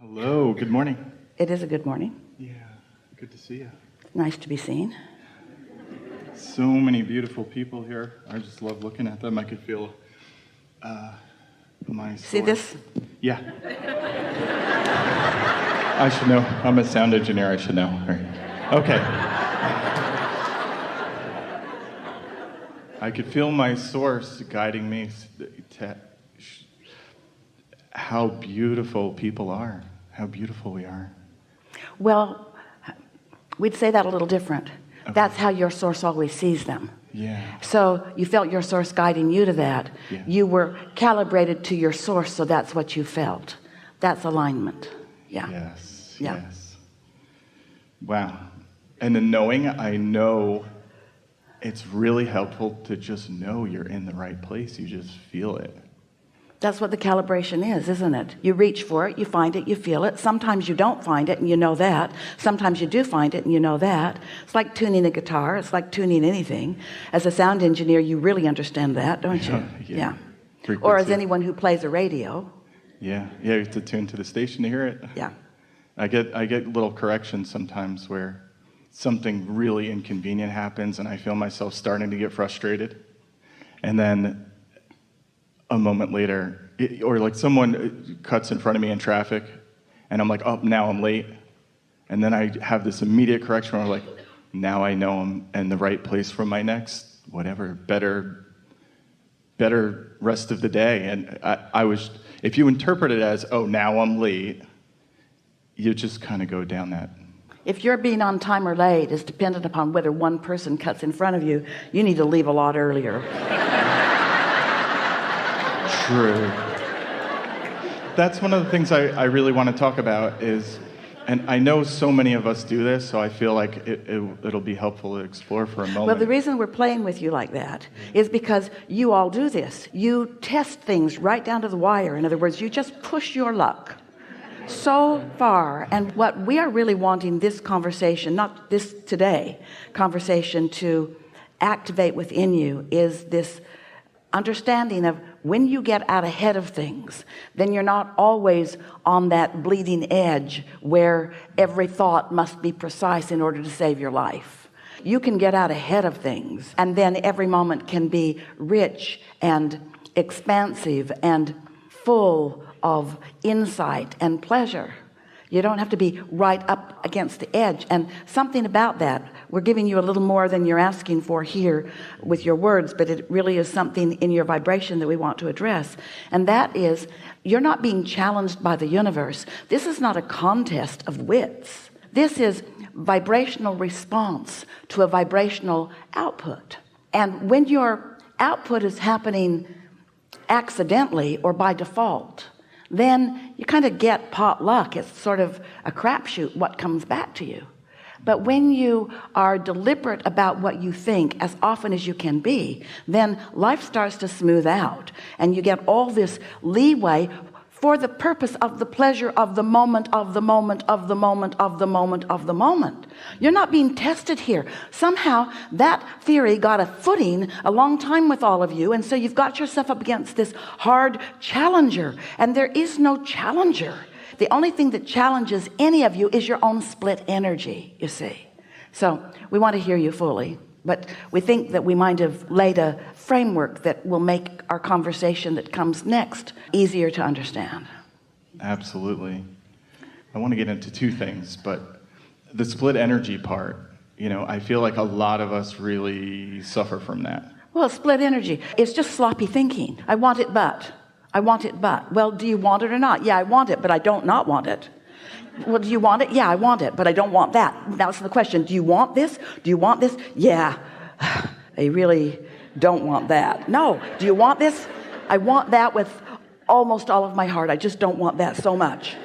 Hello, good morning. It is a good morning. Yeah, good to see you. Nice to be seen. So many beautiful people here. I just love looking at them. I could feel my source. See this? Yeah. I should know. I'm a sound engineer. I should know. All right. Okay. I could feel my source guiding me to how beautiful people are. How beautiful we are. Well, we'd say that a little different. Okay. That's how your source always sees them. Yeah. So you felt your source guiding you to that. Yeah. You were calibrated to your source, so that's what you felt. That's alignment. Yeah. Yes. Yeah. Yes. Wow. And the knowing, I know it's really helpful to just know you're in the right place. You just feel it. That's what the calibration is, isn't it? You reach for it, you find it, you feel it. Sometimes you don't find it and you know that. Sometimes you do find it and you know that. It's like tuning a guitar. It's like tuning anything. As a sound engineer, you really understand that, don't you? Yeah. Or as anyone who plays a radio. Yeah. You have to tune to the station to hear it. Yeah. I get little corrections sometimes where something really inconvenient happens and I feel myself starting to get frustrated. And then a moment later, or like someone cuts in front of me in traffic and I'm like, oh, now I'm late. And then I have this immediate correction where I'm like, now I know I'm in the right place for my next, whatever, better rest of the day. And I was, if you interpret it as, oh, now I'm late, you just kind of go down that. If you're being on time or late is dependent upon whether one person cuts in front of you, you need to leave a lot earlier. True. That's one of the things I really want to talk about is, and I know so many of us do this, so I feel like it'll be helpful to explore for a moment. Well, the reason we're playing with you like that is because you all do this. You test things right down to the wire. In other words, you just push your luck so far. And what we are really wanting this conversation, not this today, conversation to activate within you is this understanding of when you get out ahead of things, then you're not always on that bleeding edge where every thought must be precise in order to save your life. You can get out ahead of things, and then every moment can be rich and expansive and full of insight and pleasure. You don't have to be right up against the edge. And something about that, we're giving you a little more than you're asking for here with your words, but it really is something in your vibration that we want to address. And that is, you're not being challenged by the universe. This is not a contest of wits. This is vibrational response to a vibrational output. And when your output is happening accidentally or by default, then you kind of get pot luck. It's sort of a crapshoot what comes back to you. But when you are deliberate about what you think as often as you can be, then life starts to smooth out and you get all this leeway for the purpose of the pleasure of the moment, of the moment, of the moment, of the moment, of the moment. You're not being tested here. Somehow that theory got a footing a long time with all of you, and so you've got yourself up against this hard challenger, and there is no challenger. The only thing that challenges any of you is your own split energy, you see. So we want to hear you fully, but we think that we might have laid a framework that will make our conversation that comes next easier to understand. Absolutely. I want to get into two things, but the split energy part, I feel like a lot of us really suffer from that. Well, split energy, it's just sloppy thinking. I want it, but. Well, do you want it or not? Yeah, I want it, but I don't not want it. Well, do you want it? Yeah, I want it, but I don't want that. That's the question. Do you want this? Do you want this? Yeah, I really don't want that. No. Do you want this? I want that with almost all of my heart. I just don't want that so much.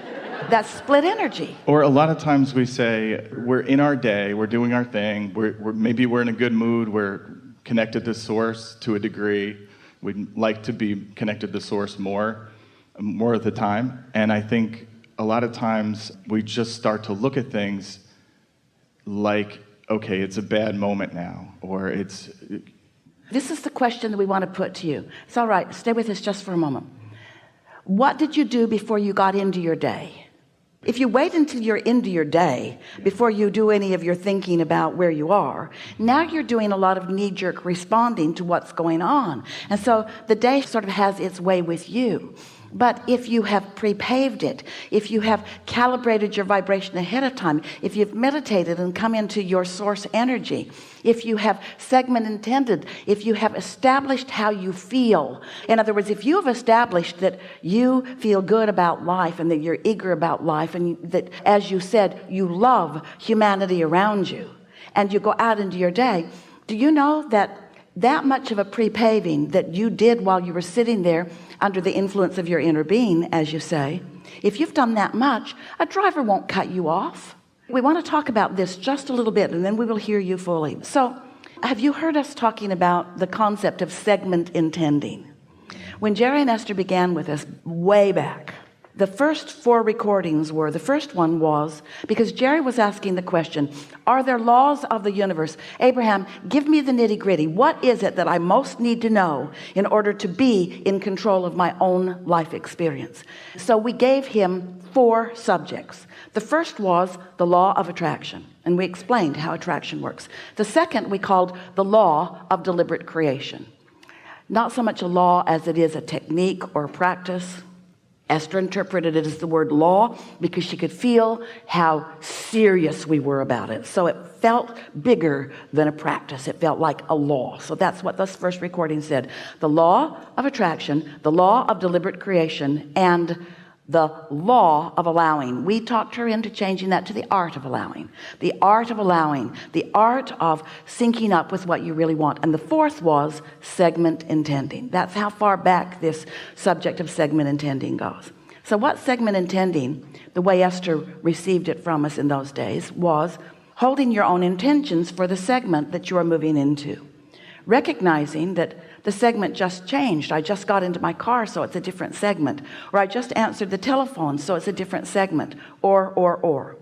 That's split energy. Or a lot of times we say we're in our day, we're doing our thing, maybe we're in a good mood, we're connected to source to a degree. We'd like to be connected to source more of the time. And I think a lot of times we just start to look at things like, okay, it's a bad moment now, or it's... This is the question that we want to put to you. It's all right. Stay with us just for a moment. What did you do before you got into your day? If you wait until you're into your day before you do any of your thinking about where you are, now you're doing a lot of knee-jerk responding to what's going on. And so the day sort of has its way with you. But if you have pre-paved it, if you have calibrated your vibration ahead of time, if you've meditated and come into your source energy, if you have segment intended, if you have established how you feel, in other words, if you have established that you feel good about life and that you're eager about life and that, as you said, you love humanity around you, and you go out into your day, do you know that much of a pre-paving that you did while you were sitting there under the influence of your inner being, as you say, if you've done that much, a driver won't cut you off. We want to talk about this just a little bit, and then we will hear you fully. So have you heard us talking about the concept of segment intending? When Jerry and Esther began with us way back, the first 4 recordings were, the first one was, because Jerry was asking the question, are there laws of the universe? Abraham, give me the nitty-gritty. What is it that I most need to know in order to be in control of my own life experience? So we gave him 4 subjects. The first was the law of attraction, and we explained how attraction works. The second we called the law of deliberate creation. Not so much a law as it is a technique or a practice. Esther interpreted it as the word law because she could feel how serious we were about it. So it felt bigger than a practice. It felt like a law. So that's what this first recording said. The law of attraction, the law of deliberate creation, and the law of allowing. We talked her into changing that to the art of allowing. The art of allowing. The art of syncing up with what you really want. And the fourth was segment intending. That's how far back this subject of segment intending goes. So what segment intending, the way Esther received it from us in those days, was holding your own intentions for the segment that you are moving into. Recognizing that the segment just changed. I just got into my car, so it's a different segment. Or I just answered the telephone, so it's a different segment. Or.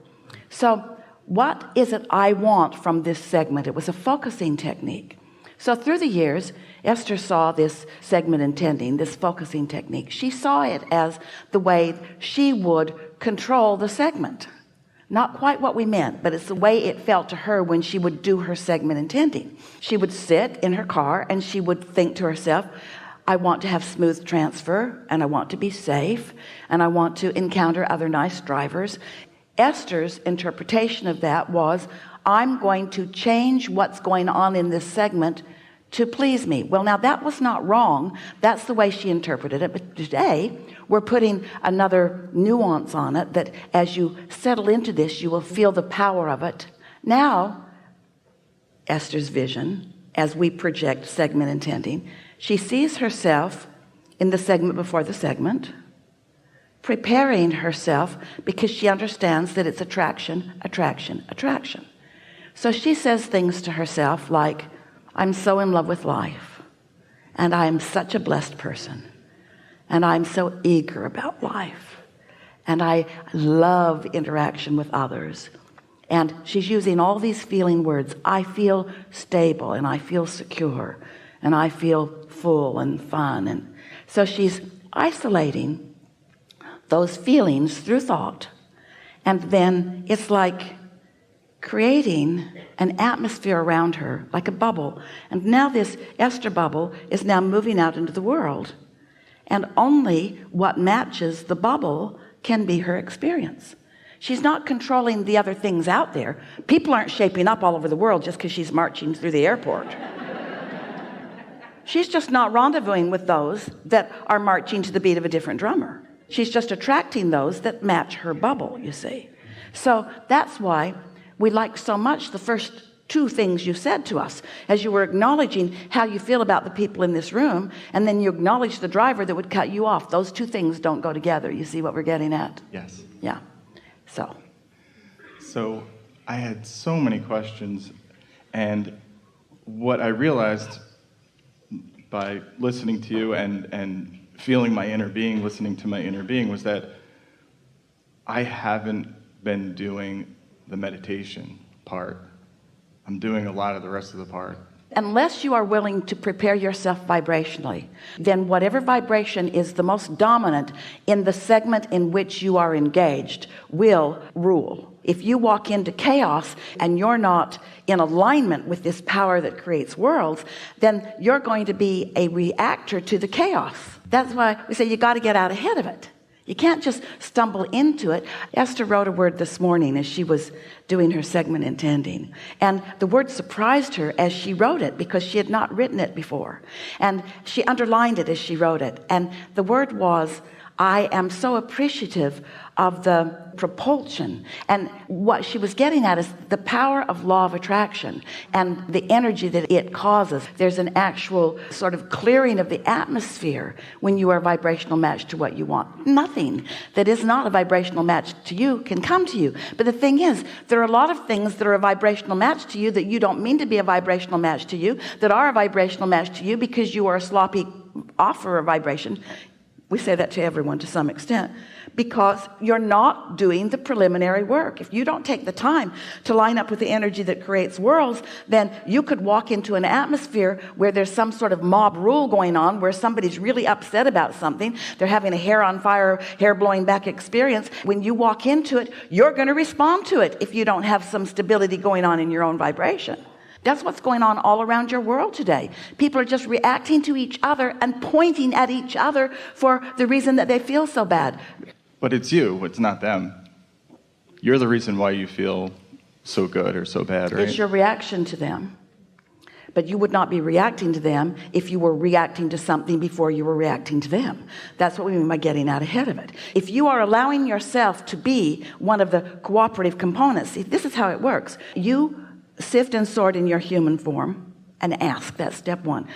So what is it I want from this segment? It was a focusing technique. So through the years, Esther saw this segment intending, this focusing technique. She saw it as the way she would control the segment. Not quite what we meant, but it's the way it felt to her when she would do her segment intending. She would sit in her car and she would think to herself, I want to have smooth transfer, and I want to be safe, and I want to encounter other nice drivers. Esther's interpretation of that was, I'm going to change what's going on in this segment to please me. Well, now that was not wrong. That's the way she interpreted it. But today we're putting another nuance on it, that as you settle into this, you will feel the power of it. Now, Esther's vision, as we project segment intending, she sees herself in the segment before the segment, preparing herself because she understands that it's attraction, attraction, attraction. So she says things to herself like, I'm so in love with life, and I am such a blessed person, and I'm so eager about life, and I love interaction with others. And she's using all these feeling words. I feel stable, and I feel secure, and I feel full and fun. And so she's isolating those feelings through thought, and then it's like creating an atmosphere around her, like a bubble. And now this Esther bubble is now moving out into the world, and only what matches the bubble can be her experience. She's not controlling the other things out there. People aren't shaping up all over the world just because she's marching through the airport. She's just not rendezvousing with those that are marching to the beat of a different drummer. She's just attracting those that match her bubble, you see. So that's why we like so much the first 2 things you said to us, as you were acknowledging how you feel about the people in this room, and then you acknowledge the driver that would cut you off. Those 2 things don't go together. You see what we're getting at? Yes. Yeah. So I had so many questions, and what I realized by listening to you and feeling my inner being, listening to my inner being, was that I haven't been doing the meditation part. I'm doing a lot of the rest of the part. Unless you are willing to prepare yourself vibrationally, then whatever vibration is the most dominant in the segment in which you are engaged will rule. If you walk into chaos and you're not in alignment with this power that creates worlds, then you're going to be a reactor to the chaos. That's why we say you got to get out ahead of it. You can't just stumble into it. Esther wrote a word this morning as she was doing her segment intending. And the word surprised her as she wrote it because she had not written it before. And she underlined it as she wrote it. And the word was, I am so appreciative of the propulsion. And what she was getting at is the power of law of attraction and the energy that it causes. There's an actual sort of clearing of the atmosphere when you are a vibrational match to what you want. Nothing that is not a vibrational match to you can come to you. But the thing is, there are a lot of things that are a vibrational match to you that you don't mean to be a vibrational match to you, that are a vibrational match to you because you are a sloppy offer of vibration. We say that to everyone to some extent, because you're not doing the preliminary work. If you don't take the time to line up with the energy that creates worlds, then you could walk into an atmosphere where there's some sort of mob rule going on, where somebody's really upset about something. They're having a hair on fire, hair blowing back experience. When you walk into it, you're going to respond to it if you don't have some stability going on in your own vibration. That's what's going on all around your world today. People are just reacting to each other and pointing at each other for the reason that they feel so bad. But it's you, it's not them. You're the reason why you feel so good or so bad, right? It's your reaction to them. But you would not be reacting to them if you were reacting to something before you were reacting to them. That's what we mean by getting out ahead of it. If you are allowing yourself to be one of the cooperative components, see, this is how it works. You sift and sort in your human form and ask. That's step one.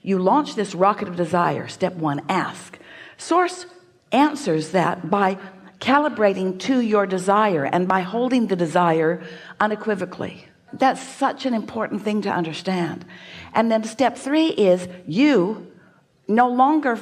You launch this rocket of desire. Step one, ask. Source answers that by calibrating to your desire and by holding the desire unequivocally. That's such an important thing to understand. And then step three is you no longer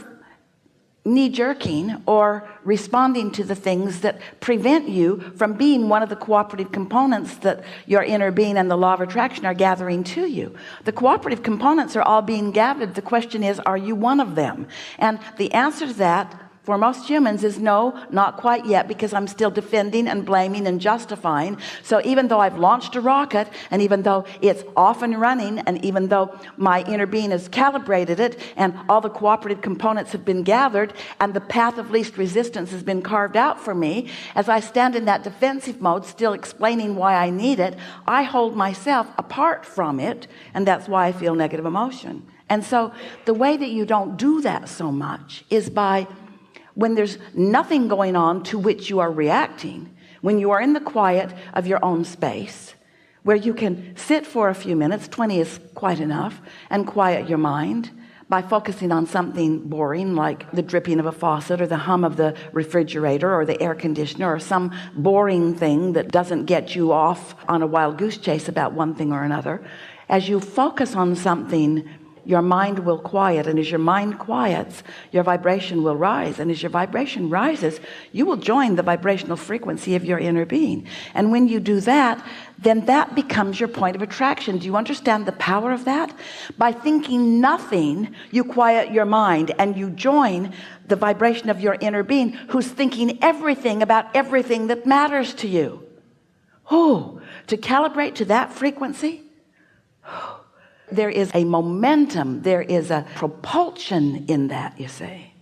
knee-jerking or responding to the things that prevent you from being one of the cooperative components that your inner being and the law of attraction are gathering to you. The cooperative components are all being gathered. The question is, are you one of them? And the answer to that for most humans is no, not quite yet, because I'm still defending and blaming and justifying. So even though I've launched a rocket, and even though it's off and running, and even though my inner being has calibrated it, and all the cooperative components have been gathered, and the path of least resistance has been carved out for me, as I stand in that defensive mode, still explaining why I need it, I hold myself apart from it, and that's why I feel negative emotion. And so the way that you don't do that so much is by, when there's nothing going on to which you are reacting, when you are in the quiet of your own space, where you can sit for a few minutes, 20 is quite enough, and quiet your mind by focusing on something boring like the dripping of a faucet or the hum of the refrigerator or the air conditioner or some boring thing that doesn't get you off on a wild goose chase about one thing or another. As you focus on something, your mind will quiet, and as your mind quiets, your vibration will rise, and as your vibration rises, you will join the vibrational frequency of your inner being. And when you do that, then that becomes your point of attraction. Do you understand the power of that? By thinking nothing, you quiet your mind and you join the vibration of your inner being, who's thinking everything about everything that matters to you. Oh, to calibrate to that frequency, there is a momentum, there is a propulsion in that, you see.